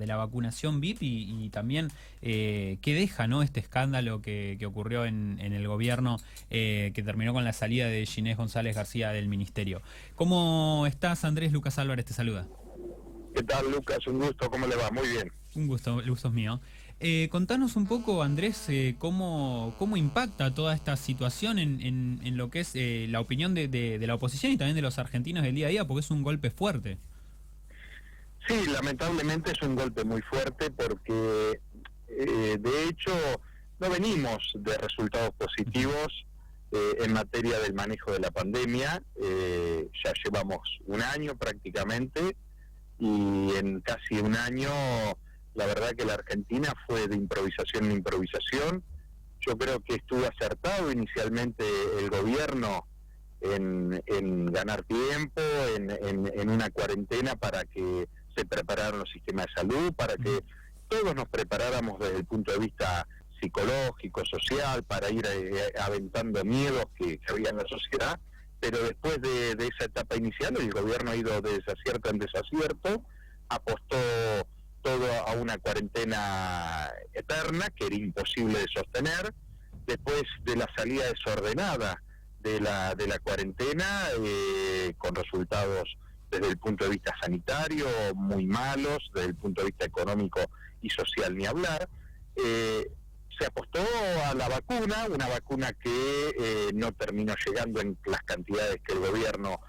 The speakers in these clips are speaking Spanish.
la vacunación VIP y también qué deja, ¿no?, este escándalo que ocurrió en el gobierno, que terminó con la salida de Ginés González García del ministerio. ¿Cómo estás, Andrés? Lucas Álvarez te saluda. ¿Qué tal, Lucas? Un gusto, ¿cómo le va? Muy bien. Un gusto, el gusto es mío. Contanos un poco, Andrés, cómo impacta toda esta situación en lo que es la opinión de la oposición y también de los argentinos del día a día, porque es un golpe fuerte. Sí, lamentablemente es un golpe muy fuerte porque, de hecho, no venimos de resultados positivos en materia del manejo de la pandemia. Ya llevamos un año prácticamente y en casi un año la verdad que la Argentina fue de improvisación en improvisación. Yo creo que estuvo acertado inicialmente el gobierno en ganar tiempo, en una cuarentena para que se prepararan los sistemas de salud, para que todos nos preparáramos desde el punto de vista psicológico, social, para ir aventando miedos que había en la sociedad. Pero después de esa etapa inicial, el gobierno ha ido de desacierto en desacierto, apostó todo a una cuarentena eterna que era imposible de sostener. Después de la salida desordenada de la cuarentena, con resultados desde el punto de vista sanitario muy malos, desde el punto de vista económico y social ni hablar, se apostó a la vacuna, una vacuna que no terminó llegando en las cantidades que el gobierno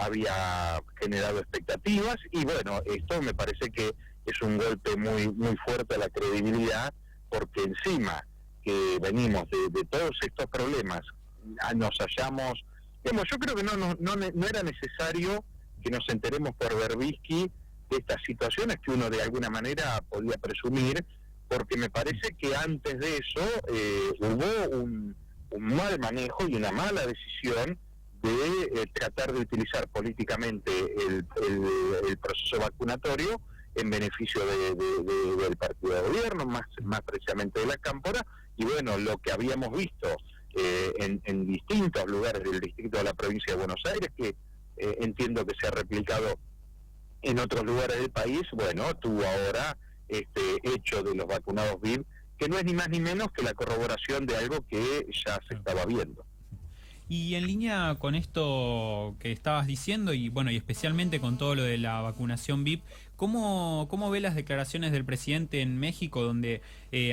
había generado expectativas, y bueno, esto me parece que es un golpe muy fuerte a la credibilidad, porque encima que venimos de todos estos problemas, nos hallamos, digamos, yo creo que no era necesario que nos enteremos por Berbisky de estas situaciones que uno de alguna manera podía presumir, porque me parece que antes de eso hubo un mal manejo y una mala decisión de tratar de utilizar políticamente el proceso vacunatorio en beneficio del partido de gobierno, más precisamente de la Cámpora. Y bueno, lo que habíamos visto en distintos lugares del distrito de la provincia de Buenos Aires, que entiendo que se ha replicado en otros lugares del país, bueno, tuvo ahora este hecho de los vacunados VIP, que no es ni más ni menos que la corroboración de algo que ya se estaba viendo. Y en línea con esto que estabas diciendo, y bueno, y especialmente con todo lo de la vacunación VIP, ¿cómo ve las declaraciones del presidente en México, donde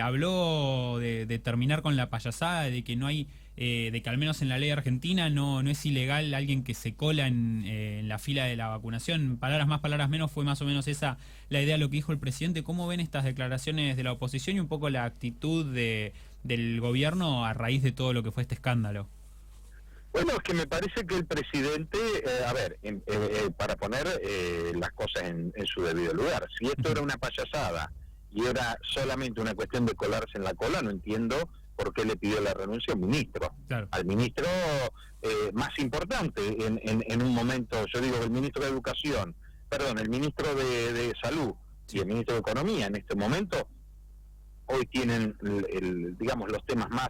habló de terminar con la payasada, de que no hay, de que al menos en la ley argentina no es ilegal alguien que se cola en la fila de la vacunación? Palabras más, palabras menos, fue más o menos esa la idea de lo que dijo el presidente. ¿Cómo ven estas declaraciones de la oposición y un poco la actitud del gobierno a raíz de todo lo que fue este escándalo? Bueno, es que me parece que el presidente, para poner las cosas en su debido lugar, si esto era una payasada y era solamente una cuestión de colarse en la cola, no entiendo por qué le pidió la renuncia al ministro. Claro. Al ministro más importante en un momento, yo digo, el ministro de Educación, perdón, el ministro de Salud y el ministro de Economía en este momento, hoy tienen, digamos, los temas más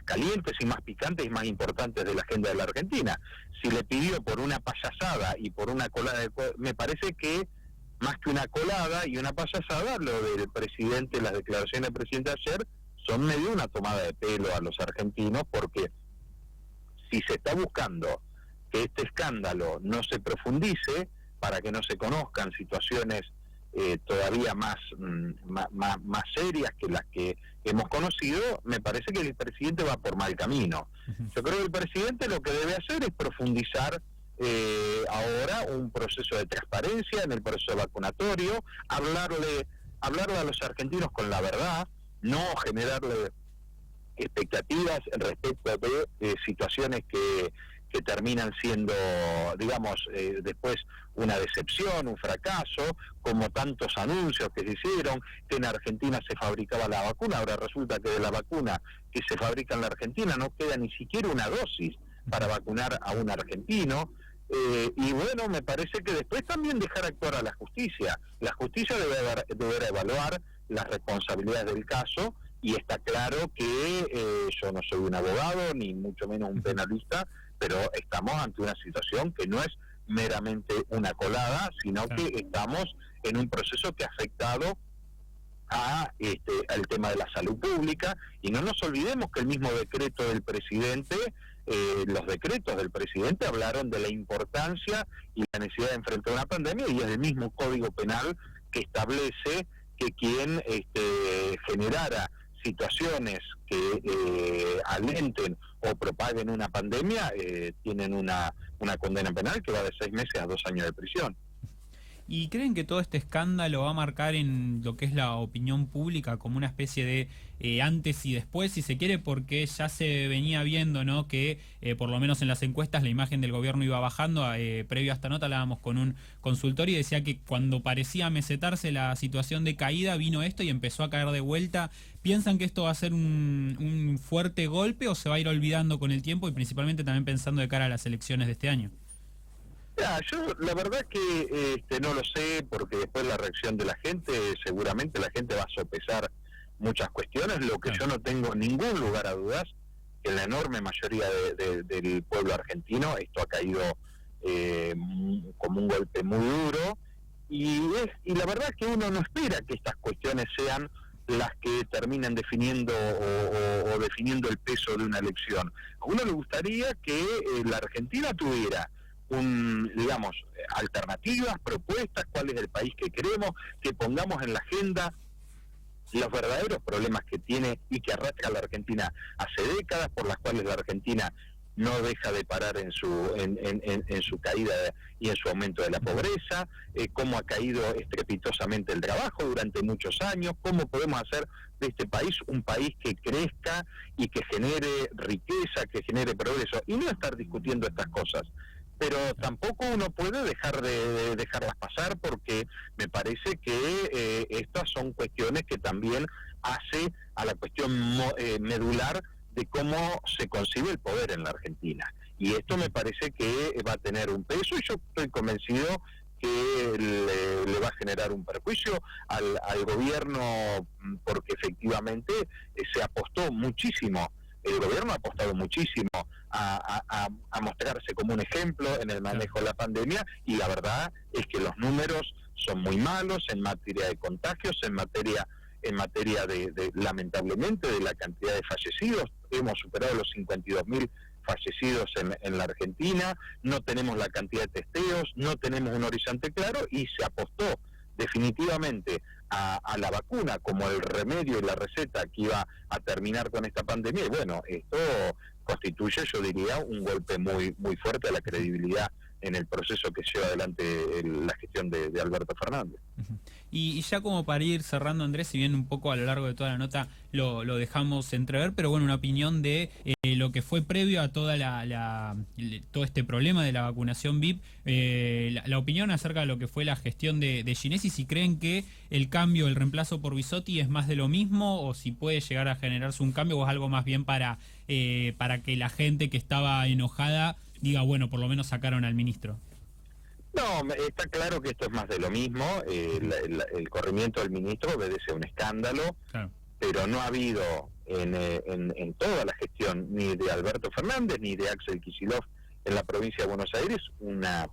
calientes y más picantes y más importantes de la agenda de la Argentina. Si le pidió por una payasada y por una colada, me parece que más que una colada y una payasada, lo del presidente, las declaraciones del presidente ayer, son medio una tomada de pelo a los argentinos, porque si se está buscando que este escándalo no se profundice, para que no se conozcan situaciones todavía más serias que las que hemos conocido, me parece que el presidente va por mal camino. Yo creo que el presidente lo que debe hacer es profundizar ahora un proceso de transparencia en el proceso vacunatorio, hablarle a los argentinos con la verdad, no generarle expectativas respecto de situaciones que terminan siendo, digamos, después una decepción, un fracaso, como tantos anuncios que se hicieron, que en Argentina se fabricaba la vacuna. Ahora resulta que de la vacuna que se fabrica en la Argentina no queda ni siquiera una dosis para vacunar a un argentino. Y bueno, me parece que después también dejar actuar a la justicia. La justicia deberá evaluar las responsabilidades del caso, y está claro que yo no soy un abogado, ni mucho menos un penalista, pero estamos ante una situación que no es meramente una colada, sino que estamos en un proceso que ha afectado al tema de la salud pública, y no nos olvidemos que el mismo decreto del presidente, los decretos del presidente hablaron de la importancia y la necesidad de enfrentar una pandemia, y es el mismo Código Penal que establece que quien generara situaciones que alenten o propaguen una pandemia tienen una condena penal que va de 6 meses a 2 años de prisión. ¿Y creen que todo este escándalo va a marcar en lo que es la opinión pública como una especie de antes y después, si se quiere, porque ya se venía viendo, ¿no?, que por lo menos en las encuestas la imagen del gobierno iba bajando? Previo a esta nota hablábamos con un consultor y decía que cuando parecía mesetarse la situación de caída vino esto y empezó a caer de vuelta. ¿Piensan que esto va a ser un fuerte golpe o se va a ir olvidando con el tiempo, y principalmente también pensando de cara a las elecciones de este año? Yo la verdad que no lo sé, porque después la reacción de la gente, seguramente la gente va a sopesar muchas cuestiones. Lo que yo no tengo ningún lugar a dudas, que en la enorme mayoría del pueblo argentino esto ha caído como un golpe muy duro, y la verdad que uno no espera que estas cuestiones sean las que terminan definiendo o definiendo el peso de una elección. A uno le gustaría que la Argentina tuviera digamos, alternativas, propuestas, cuál es el país que queremos, que pongamos en la agenda los verdaderos problemas que tiene y que arrastra la Argentina hace décadas, por las cuales la Argentina no deja de parar en su caída y en su aumento de la pobreza, cómo ha caído estrepitosamente el trabajo durante muchos años, cómo podemos hacer de este país un país que crezca y que genere riqueza, que genere progreso, y no estar discutiendo estas cosas. Pero tampoco uno puede dejar de dejarlas pasar, porque me parece que estas son cuestiones que también hace a la cuestión medular de cómo se concibe el poder en la Argentina. Y esto me parece que va a tener un peso, y yo estoy convencido que le va a generar un perjuicio al gobierno, porque efectivamente se apostó muchísimo. El gobierno ha apostado muchísimo a mostrarse como un ejemplo en el manejo de la pandemia, y la verdad es que los números son muy malos en materia de contagios, en materia de lamentablemente, de la cantidad de fallecidos. Hemos superado los 52.000 fallecidos en la Argentina, no tenemos la cantidad de testeos, no tenemos un horizonte claro, y se apostó definitivamente a la vacuna como el remedio y la receta que iba a terminar con esta pandemia, y bueno, esto constituye, yo diría, un golpe muy muy fuerte a la credibilidad en el proceso que lleva adelante la gestión de Alberto Fernández. Y ya como para ir cerrando, Andrés, si bien un poco a lo largo de toda la nota lo dejamos entrever, pero bueno, una opinión de lo que fue previo a toda todo este problema de la vacunación VIP, la opinión acerca de lo que fue la gestión de Ginés, y si creen que el cambio, el reemplazo por Bisotti es más de lo mismo, o si puede llegar a generarse un cambio, o es algo más bien para que la gente que estaba enojada diga, bueno, por lo menos sacaron al ministro. No, está claro que esto es más de lo mismo. El corrimiento del ministro obedece a un escándalo, claro, pero no ha habido en toda la gestión, ni de Alberto Fernández ni de Axel Kicillof en la provincia de Buenos Aires,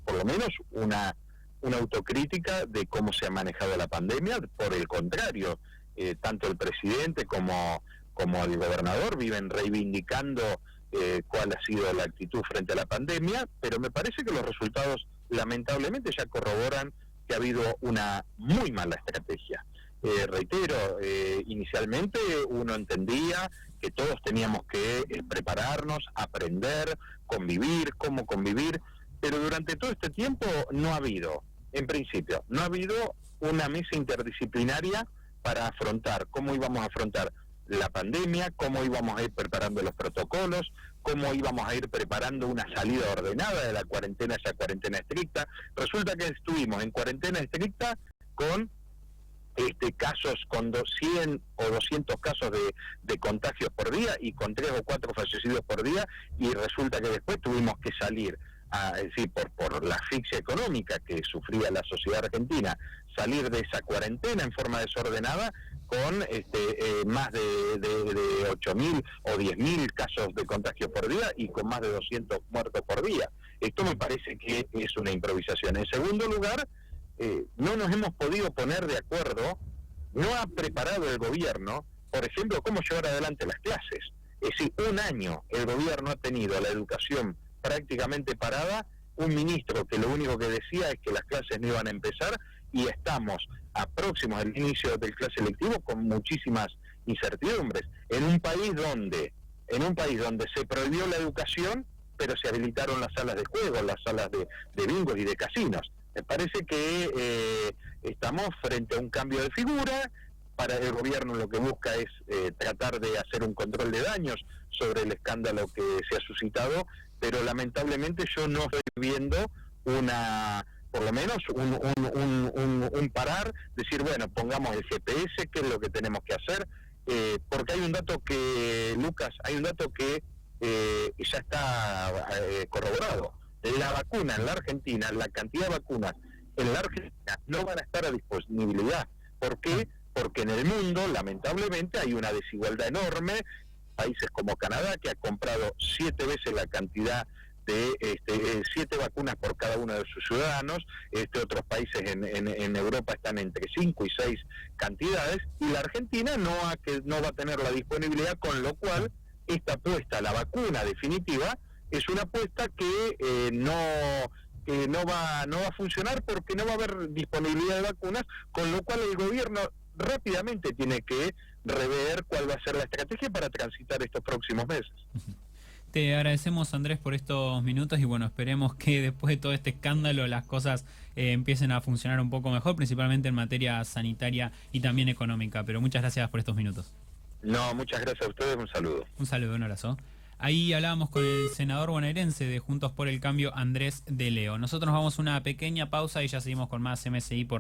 por lo menos una autocrítica de cómo se ha manejado la pandemia. Por el contrario, tanto el presidente como el gobernador viven reivindicando cuál ha sido la actitud frente a la pandemia, pero me parece que los resultados lamentablemente ya corroboran que ha habido una muy mala estrategia. Reitero, inicialmente uno entendía que todos teníamos que prepararnos, aprender, convivir, cómo convivir, pero durante todo este tiempo no ha habido, en principio, no ha habido una mesa interdisciplinaria para afrontar cómo íbamos a afrontar la pandemia, cómo íbamos a ir preparando los protocolos, cómo íbamos a ir preparando una salida ordenada de la cuarentena, esa cuarentena estricta. Resulta que estuvimos en cuarentena estricta con casos, con 100 o 200 casos de contagios por día y con 3 o 4 fallecidos por día, y resulta que después tuvimos que salir, es decir, por la asfixia económica que sufría la sociedad argentina, salir de esa cuarentena en forma desordenada con más de 8.000 o 10.000 casos de contagio por día y con más de 200 muertos por día. Esto me parece que es una improvisación. En segundo lugar, no nos hemos podido poner de acuerdo, no ha preparado el gobierno, por ejemplo, cómo llevar adelante las clases. Es decir, un año el gobierno ha tenido la educación prácticamente parada, un ministro que lo único que decía es que las clases no iban a empezar, y estamos a próximos del inicio del clase lectivo con muchísimas incertidumbres, en un país donde se prohibió la educación, pero se habilitaron las salas de juego, las salas de bingos y de casinos. Me parece que estamos frente a un cambio de figura. Para el gobierno lo que busca es tratar de hacer un control de daños sobre el escándalo que se ha suscitado, pero lamentablemente yo no estoy viendo por lo menos un parar, decir, bueno, pongamos el GPS, qué es lo que tenemos que hacer, porque hay un dato que, Lucas, ya está corroborado. La vacuna en la Argentina, la cantidad de vacunas en la Argentina no van a estar a disponibilidad. ¿Por qué? Porque en el mundo, lamentablemente, hay una desigualdad enorme. Países como Canadá, que ha comprado 7 veces la cantidad de 7 vacunas por cada uno de sus ciudadanos. Otros países en Europa están entre 5 y 6 cantidades, y la Argentina no va a tener la disponibilidad, con lo cual esta apuesta a la vacuna definitiva es una apuesta que no va a funcionar, porque no va a haber disponibilidad de vacunas, con lo cual el gobierno rápidamente tiene que rever cuál va a ser la estrategia para transitar estos próximos meses. Te agradecemos, Andrés, por estos minutos, y bueno, esperemos que después de todo este escándalo las cosas empiecen a funcionar un poco mejor, principalmente en materia sanitaria y también económica. Pero muchas gracias por estos minutos. No, muchas gracias a ustedes, un saludo. Un saludo, un abrazo. Ahí hablábamos con el senador bonaerense de Juntos por el Cambio, Andrés de Leo. Nosotros nos vamos a una pequeña pausa y ya seguimos con más MSI por